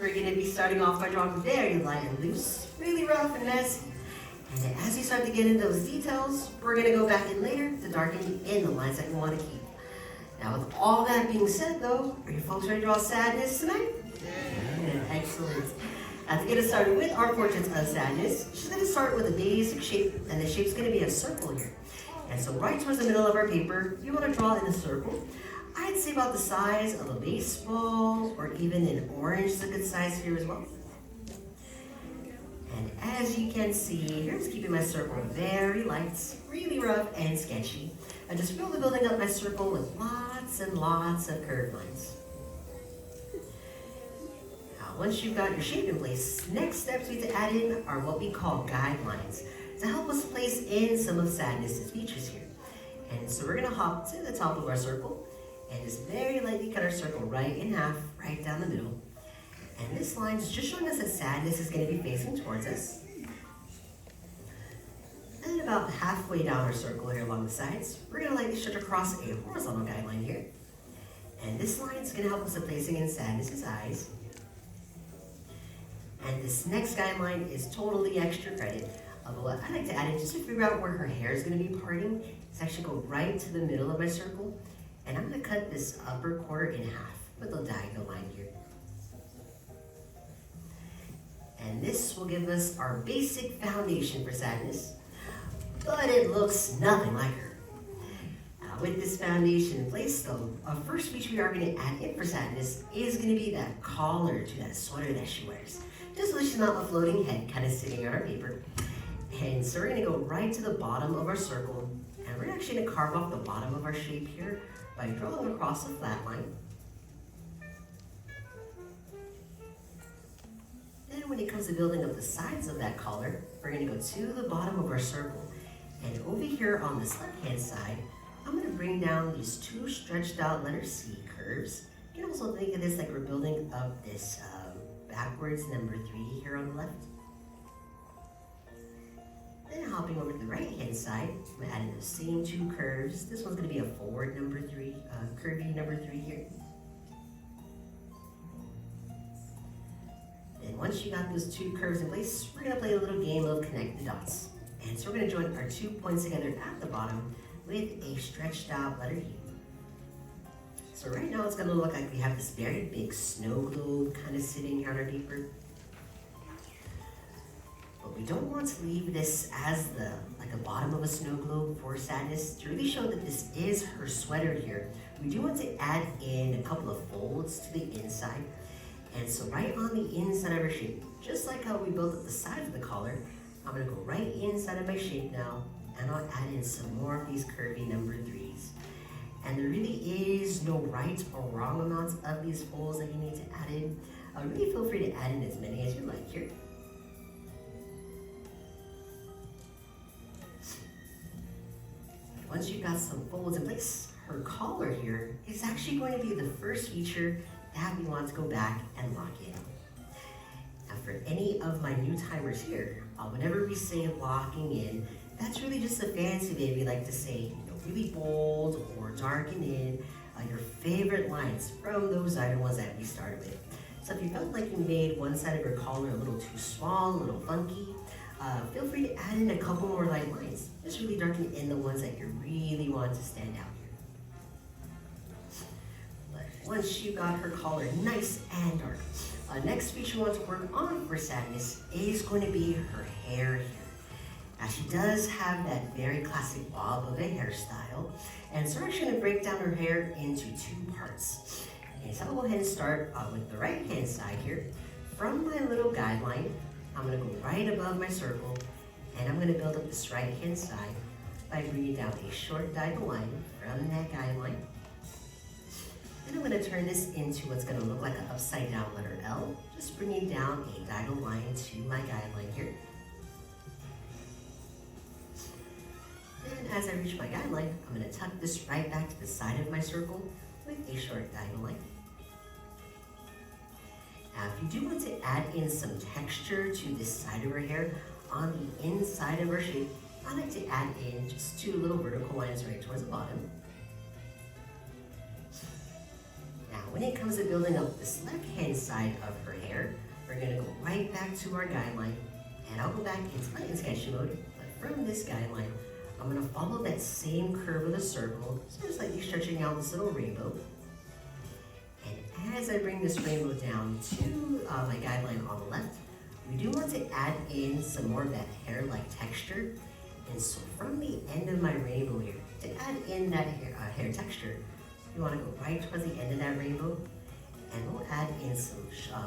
We're going to be starting off by drawing very light and loose, really rough and messy. And then as you start to get into those details, we're going to go back in later to darken in the lines that we want to keep. Now with all that being said though, are you folks ready to draw sadness tonight? Yeah. Excellent. Now to get us started with our portraits of sadness, she's going to start with a basic shape, and the shape's going to be a circle here. And so right towards the middle of our paper, you want to draw in a circle. I'd say about the size of a baseball, or even an orange is a good size here as well. And as you can see, here's keeping my circle very light, really rough and sketchy. I just really building up my circle with lots and lots of curved lines. Now, once you've got your shape in place, next steps we need to add in are what we call guidelines to help us place in some of Sadness's features here. And so we're gonna hop to the top of our circle and just very lightly cut our circle right in half, right down the middle. And this line's just showing us that Sadness is going to be facing towards us. And then about halfway down our circle here along the sides, we're going to lightly stretch across a horizontal guideline here. And this line is going to help us in placing in Sadness's eyes. And this next guideline is totally extra credit. But what I like to add in just to figure out where her hair is going to be parting is actually go right to the middle of my circle. And I'm going to cut this upper quarter in half with a diagonal line here. And this will give us our basic foundation for Sadness, but it looks nothing like her. With this foundation in place though, our first feature we are going to add in for Sadness is going to be that collar to that sweater that she wears. Just so she's not a floating head kind of sitting on our paper. And so we're going to go right to the bottom of our circle, and we're actually going to carve off the bottom of our shape here by drawing across a flat line. Then when it comes to building up the sides of that collar, we're going to go to the bottom of our circle. And over here on this left-hand side, I'm going to bring down these two stretched out letter C curves. You can also think of this like we're building up this backwards number 3 here on the left. Then hopping over to the right-hand side, I'm adding the same 2 curves. This one's going to be a forward number 3, curvy number 3 here. And once you got those 2 curves in place, we're going to play a little game of connect the dots. And so we're going to join our 2 points together at the bottom with a stretched out letter U. So right now it's going to look like we have this very big snow globe kind of sitting here on our paper. But we don't want to leave this as the bottom of a snow globe for Sadness. To really show that this is her sweater here, we do want to add in a couple of folds to the inside. And so right on the inside of our shape, just like how we built up the sides of the collar, I'm going to go right inside of my shape now, and I'll add in some more of these curvy number 3s. And there really is no right or wrong amounts of these folds that you need to add in. Really feel free to add in as many as you like here. Once you've got some folds in place, her collar here is actually going to be the first feature that we want to go back and lock in. Now for any of my new timers here, whenever we say locking in, that's really just a fancy way we like to say, really bold or darken in your favorite lines from those other ones that we started with. So if you felt like you made one side of your collar a little too small, a little funky, feel free to add in a couple more light lines. Just really darken in the ones that you really want to stand out here. But once you got her collar nice and dark, next feature we want to work on for Sadness is going to be her hair here. Now she does have that very classic bob of a hairstyle, and so we're actually going to break down her hair into 2 parts. And so I'll go ahead and start with the right hand side here. From my little guideline, I'm going to go right above my circle, and I'm going to build up this right hand side by bringing down a short diagonal line from that guideline. Then I'm going to turn this into what's going to look like an upside down letter L, just bringing down a diagonal line to my guideline here. Then as I reach my guideline, I'm going to tuck this right back to the side of my circle with a short diagonal line. Now if you do want to add in some texture to this side of her hair on the inside of her shape, I like to add in just 2 little vertical lines right towards the bottom. Now when it comes to building up this left-hand side of her hair, we're gonna go right back to our guideline, and I'll go back into my sketch mode, but from this guideline, I'm gonna follow that same curve of the circle, so just like stretching out this little rainbow. And as I bring this rainbow down to my guideline on the left, we do want to add in some more of that hair-like texture. And so from the end of my rainbow here, to add in that hair texture, you want to go right towards the end of that rainbow, and we'll add in some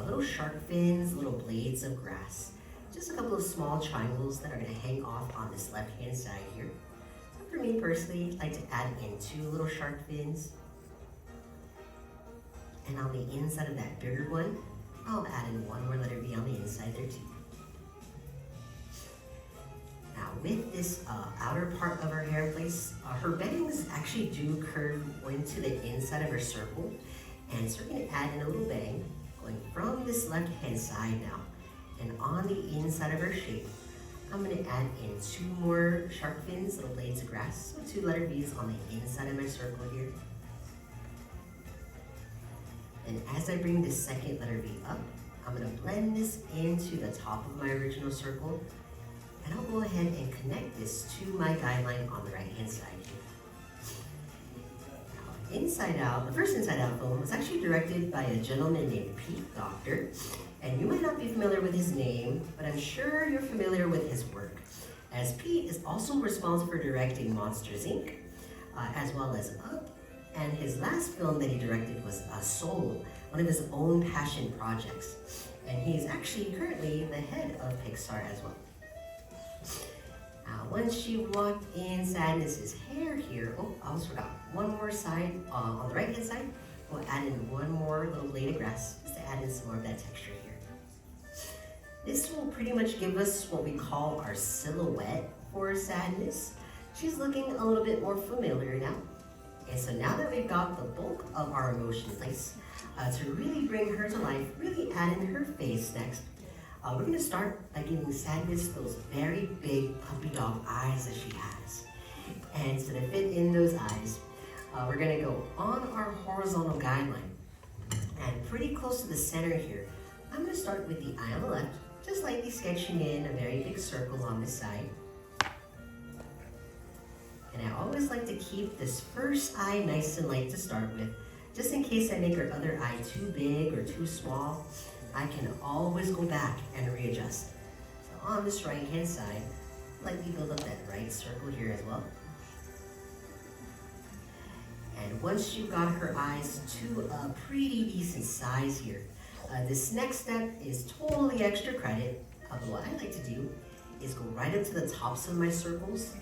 little shark fins, little blades of grass. Just a couple of small triangles that are going to hang off on this left-hand side here. So for me personally, I like to add in 2 little shark fins. And on the inside of that bigger one, I'll add in 1 more letter V on the inside there too. Now with this outer part of her hair place, her bangs actually do curve into the inside of her circle. And so we're going to add in a little bang going from this left-hand side now. And on the inside of her shape, I'm going to add in 2 more shark fins, little blades of grass, so 2 letter V's on the inside of my circle here. And as I bring this second letter V up, I'm going to blend this into the top of my original circle, and I'll go ahead and connect this to my guideline on the right-hand side here. Now, Inside Out, the first Inside Out film was actually directed by a gentleman named Pete Docter, and you might not be familiar with his name, but I'm sure you're familiar with his work, as Pete is also responsible for directing Monsters, Inc., as well as Up, and his last film that he directed was Soul, one of his own passion projects. And he's actually currently the head of Pixar as well. Once you lock in Sadness's hair here, oh, I almost forgot. 1 more side, on the right hand side, we'll add in 1 more little blade of grass, just to add in some more of that texture here. This will pretty much give us what we call our silhouette for Sadness. She's looking a little bit more familiar now. And so now that we've got the bulk of our emotion in place, to really bring her to life, really add in her face next, we're going to start by giving Sadness those very big puppy dog eyes that she has. And so to fit in those eyes, we're going to go on our horizontal guideline. And pretty close to the center here, I'm going to start with the eye on the left, just lightly sketching in a very big circle on this side. And I always like to keep this first eye nice and light to start with, just in case I make her other eye too big or too small. I can always go back and readjust. So on this right hand side, lightly build up that right circle here as well. And once you've got her eyes to a pretty decent size here, this next step is totally extra credit. But what I like to do is go right up to the tops of my circles,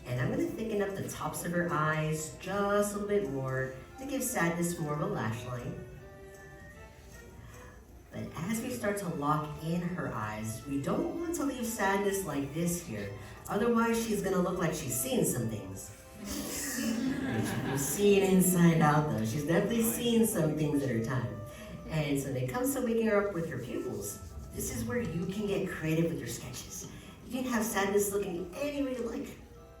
and I'm going to thicken up the tops of her eyes just a little bit more to give Sadness more of a lash line. But as we start to lock in her eyes, we don't want to leave Sadness like this here. Otherwise, she's going to look like she's seen some things. She's seen Inside Out though. She's definitely seen some things at her time. And so when it comes to waking her up with her pupils, this is where you can get creative with your sketches. You can have Sadness looking any way you like.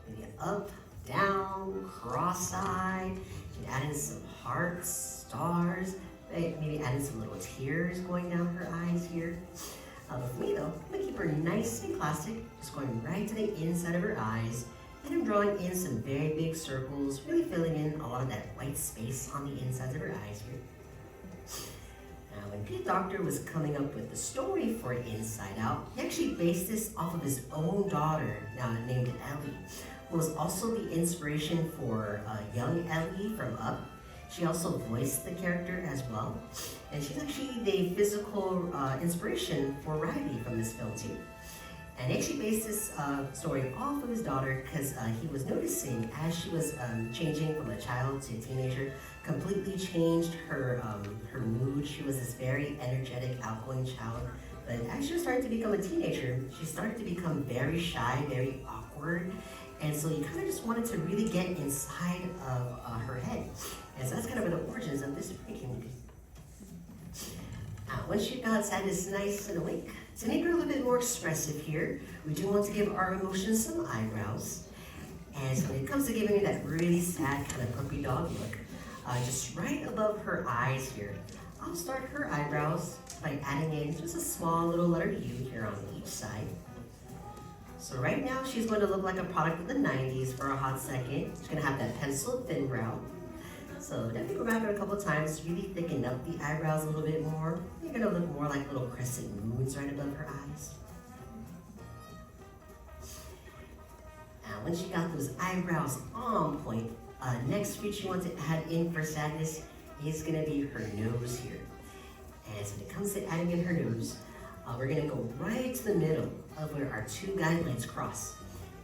Maybe up, down, cross-eyed. You can add in some hearts, stars, maybe add in some little tears going down her eyes here. But for me though, I'm gonna keep her nice and classic, just going right to the inside of her eyes. And I'm drawing in some very big circles, really filling in a lot of that white space on the insides of her eyes here. Now, when Pete Docter was coming up with the story for Inside Out, he actually based this off of his own daughter, now named Ellie, who was also the inspiration for young Ellie from Up. She also voiced the character as well, and she's actually the physical inspiration for Riley from this film too. And he actually based this story off of his daughter because he was noticing as she was changing from a child to a teenager, completely changed her mood. She was this very energetic, outgoing child. But as she was starting to become a teenager, she started to become very shy, very awkward. And so he kind of just wanted to really get inside of her head. And so that's kind of where the origins of this came to be. Once you've got Sadness nice and awake, to make her a little bit more expressive here, we do want to give our emotions some eyebrows. And so when it comes to giving her that really sad kind of puppy dog look, just right above her eyes here. I'll start her eyebrows by adding in just a small little letter U here on each side. So right now she's going to look like a product of the 90s for a hot second. She's going to have that pencil thin brow. So definitely go back a couple times, really thicken up the eyebrows a little bit more. You're going to look more like little crescent moons right above her eyes. Now once you got those eyebrows on point, next feature you want to add in for sadness is going to be her nose here. And so when it comes to adding in her nose, we're going to go right to the middle of where our two guidelines cross.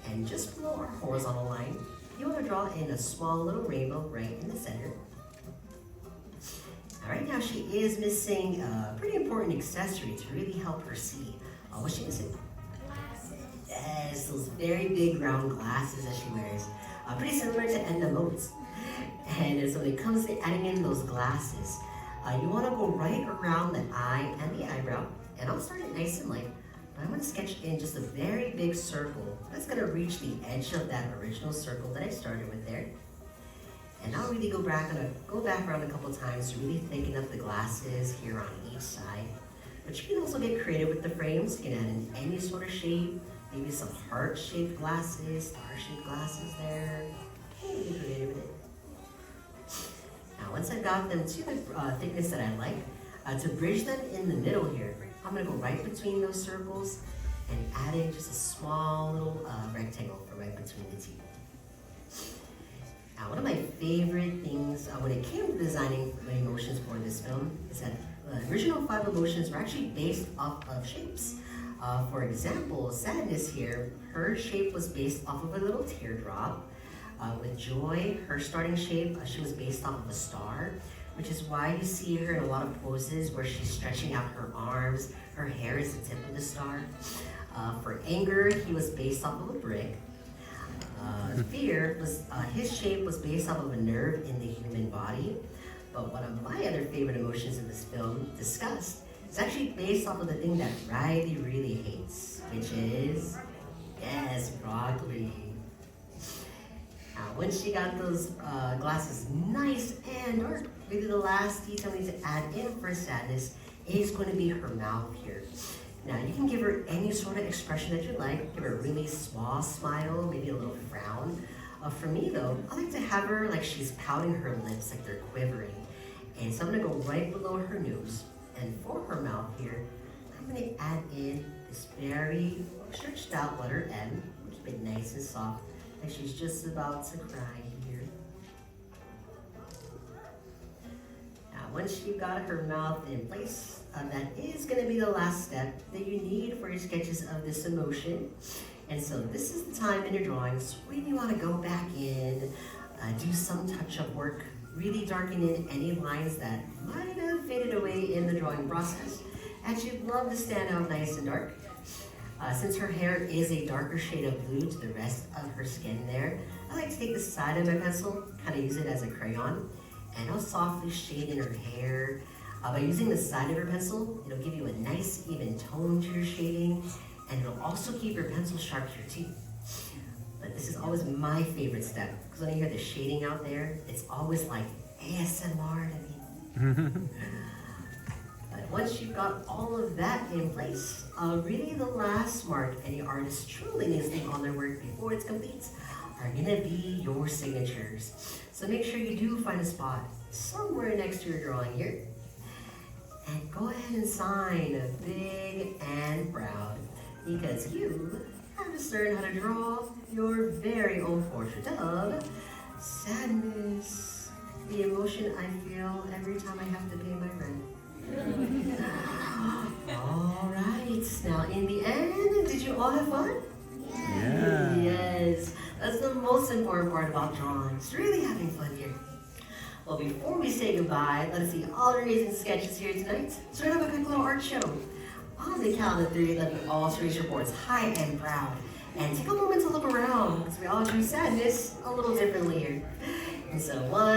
And just below our horizontal line, you want to draw in a small little rainbow right in the center. Now, right now she is missing a pretty important accessory to really help her see. What's she missing? Glasses. Yes, those very big round glasses that she wears. Pretty similar to Enda modes. And so when it comes to adding in those glasses, you want to go right around the eye and the eyebrow. And I'll start it nice and light, but I'm going to sketch in just a very big circle that's going to reach the edge of that original circle that I started with there. And I'll really go back around a couple times to really thicken up the glasses here on each side. But you can also get creative with the frames. You can add in any sort of shape, maybe some heart-shaped glasses, star-shaped glasses there. Get creative with it. Now once I've got them to the thickness that I like, to bridge them in the middle here, I'm going to go right between those circles and add in just a small little rectangle for right between the two. Now one of my favorite things when it came to designing the emotions for this film is that the original 5 emotions were actually based off of shapes. For example, sadness here, her shape was based off of a little teardrop. With joy, her starting shape, she was based off of a star, which is why you see her in a lot of poses where she's stretching out her arms. Her hair is the tip of the star. For anger, he was based off of a brick. Fear, his shape was based off of a nerve in the human body. But one of my other favorite emotions in this film, disgust, is actually based off of the thing that Riley really hates, which is, yes, broccoli. Now, once she got those glasses nice and dark, maybe the last detail we need to add in for sadness is going to be her mouth here. Now, you can give her any sort of expression that you like. Give her a really small smile, maybe a little frown. For me, though, I like to have her like she's pouting her lips, like they're quivering. And so I'm going to go right below her nose. And for her mouth here, I'm going to add in this very stretched out letter M. Keep it nice and soft. And she's just about to cry here. Now, once you've got her mouth in place, that is going to be the last step that you need for your sketches of this emotion. And so this is the time in your drawings when you want to go back in, do some touch-up work, really darken in any lines that might have faded away in the drawing process, and she'd love to stand out nice and dark. Since her hair is a darker shade of blue to the rest of her skin there, I like to take the side of my pencil, kind of use it as a crayon, and I'll softly shade in her hair. By using the side of your pencil, it'll give you a nice even tone to your shading, and it'll also keep your pencil sharp here too. But this is always my favorite step, because when you hear the shading out there, it's always like ASMR to me. But once you've got all of that in place, really the last mark any artist truly needs to do on their work before it's complete are gonna be your signatures. So make sure you do find a spot somewhere next to your drawing here, and go ahead and sign big and proud, because you have just learned how to draw your very own portrait of sadness, the emotion I feel every time I have to pay my rent. All right, now in the end, did you all have fun? Yeah. Yes, that's the most important part about drawing. It's really having fun here. Well, before we say goodbye, let us see all our amazing sketches here tonight. So we're gonna have a quick little art show. On the count of 3, let me all raise your boards high and proud. And take a moment to look around, because we all drew sadness a little differently here. And so 1,